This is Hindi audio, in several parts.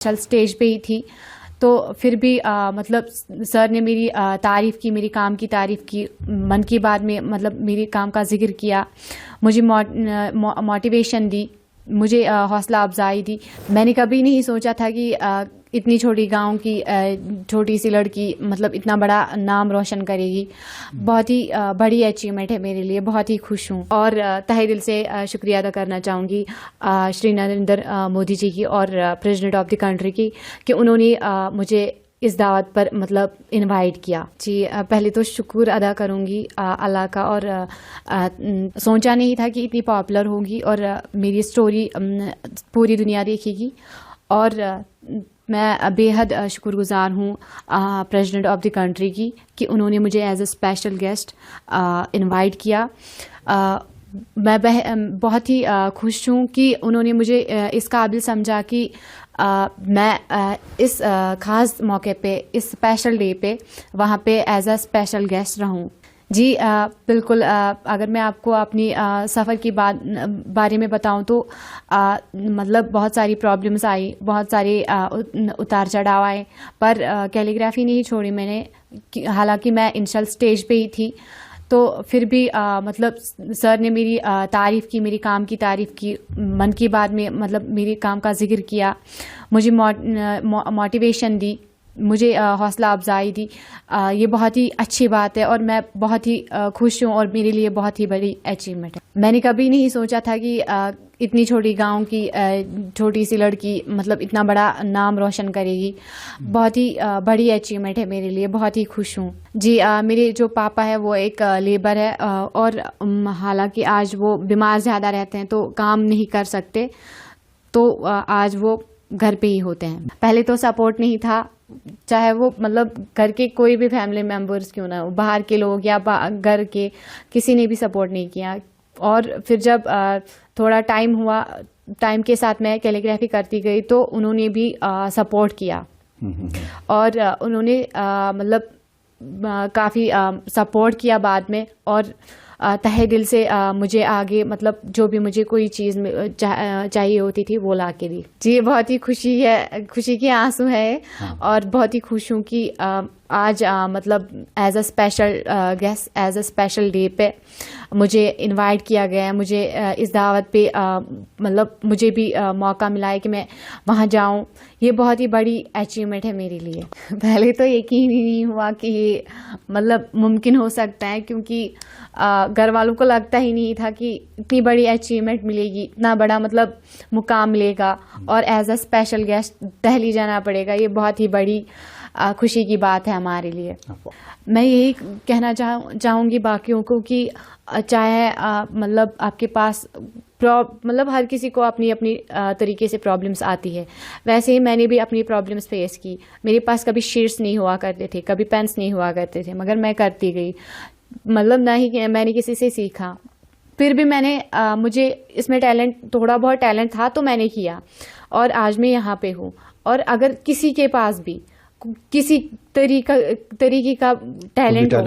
चल स्टेज पे ही थी, तो फिर भी मतलब सर ने मेरी तारीफ़ की, मेरी काम की तारीफ़ की, मन की बात में मतलब मेरे काम का जिक्र किया, मुझे मोटिवेशन दी, मुझे हौसला अफजाई दी। मैंने कभी नहीं सोचा था कि इतनी छोटी गांव की छोटी सी लड़की मतलब इतना बड़ा नाम रोशन करेगी। बहुत ही बड़ी अचीवमेंट है मेरे लिए, बहुत ही खुश हूँ और तहे दिल से शुक्रिया अदा करना चाहूँगी श्री नरेंद्र मोदी जी की और प्रेसिडेंट ऑफ द कंट्री की कि उन्होंने मुझे इस दावत पर मतलब इनवाइट किया। जी पहले तो शुक्र अदा करूँगी अल्लाह का, और सोचा नहीं था कि इतनी पॉपुलर होगी और मेरी स्टोरी पूरी दुनिया देखेगी। और मैं बेहद शुक्रगुजार हूँ प्रेसिडेंट ऑफ द कंट्री की कि उन्होंने मुझे as a special guest invite किया। मैं बहुत ही खुश हूँ कि उन्होंने मुझे इस काबिल समझा कि मैं इस ख़ास मौके पे, इस स्पेशल डे पे वहाँ पे एज अ स्पेशल गेस्ट रहूँ। जी बिल्कुल। अगर मैं आपको अपनी सफ़र की बारे में बताऊं तो मतलब बहुत सारी प्रॉब्लम्स आई, बहुत सारे उतार चढ़ाव आए, पर कैलीग्राफी नहीं छोड़ी मैंने। हालांकि मैं इनिशियल स्टेज पे ही थी, तो फिर भी मतलब सर ने मेरी तारीफ़ की, मेरी काम की तारीफ़ की, मन की बात में मतलब मेरे काम का जिक्र किया, मुझे मोटिवेशन दी, मुझे हौसला अफजाई दी। ये बहुत ही अच्छी बात है और मैं बहुत ही खुश हूँ और मेरे लिए बहुत ही बड़ी अचीवमेंट है। मैंने कभी नहीं सोचा था कि इतनी छोटी गांव की छोटी सी लड़की मतलब इतना बड़ा नाम रोशन करेगी। बहुत ही बड़ी अचीवमेंट है मेरे लिए, बहुत ही खुश हूँ। जी मेरे जो पापा है वो एक लेबर है और हालांकि आज वो बीमार ज़्यादा रहते हैं तो काम नहीं कर सकते, तो आज वो घर पे ही होते हैं। पहले तो सपोर्ट नहीं था, चाहे वो मतलब घर के कोई भी फैमिली मेम्बर्स क्यों ना हो, बाहर के लोग या घर के किसी ने भी सपोर्ट नहीं किया। और फिर जब थोड़ा टाइम हुआ, टाइम के साथ मैं कैलीग्राफी करती गई तो उन्होंने भी सपोर्ट किया और उन्होंने मतलब काफ़ी सपोर्ट किया बाद में, और तहे दिल से मुझे आगे मतलब जो भी मुझे कोई चीज़ चाहिए होती थी वो ला के दी। जी बहुत ही खुशी है, खुशी के आंसू है। और बहुत ही खुश हूँ कि आज मतलब as a special guest, as a special day पे मुझे इनवाइट किया गया है। मुझे इस दावत पे मतलब मुझे भी मौका मिला है कि मैं वहाँ जाऊँ। ये बहुत ही बड़ी अचीवमेंट है मेरे लिए। पहले तो यकीन ही नहीं हुआ कि ये मतलब मुमकिन हो सकता है, क्योंकि घर वालों को लगता ही नहीं था कि इतनी बड़ी अचीवमेंट मिलेगी, इतना बड़ा मतलब मुकाम मिलेगा और as a special guest Delhi जाना पड़ेगा। ये बहुत ही बड़ी खुशी की बात है हमारे लिए। मैं यही कहना चाहूँगी बाकियों को कि चाहे मतलब आपके पास मतलब हर किसी को अपनी अपनी तरीके से प्रॉब्लम्स आती है, वैसे ही मैंने भी अपनी प्रॉब्लम्स फेस की। मेरे पास कभी शीट्स नहीं हुआ करते थे, कभी पेन्स नहीं हुआ करते थे, मगर मैं करती गई। मतलब ना ही मैंने किसी से सीखा, फिर भी मैंने मुझे इसमें टैलेंट, थोड़ा बहुत टैलेंट था तो मैंने किया और आज मैं यहाँ पे हूँ। और अगर किसी के पास भी किसी तरीके का टैलेंट हो,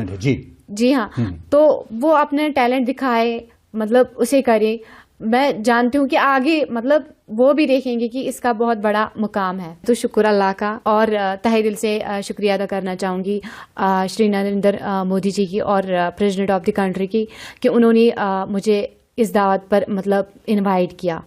जी हाँ, तो वो अपने टैलेंट दिखाए, मतलब उसे करे। मैं जानती हूँ कि आगे मतलब वो भी देखेंगे कि इसका बहुत बड़ा मुकाम है। तो शुक्र अल्लाह का, और तहे दिल से शुक्रिया अदा करना चाहूँगी श्री नरेंद्र मोदी जी की और प्रेसिडेंट ऑफ द कंट्री की कि उन्होंने मुझे इस दावत पर मतलब इनवाइट किया।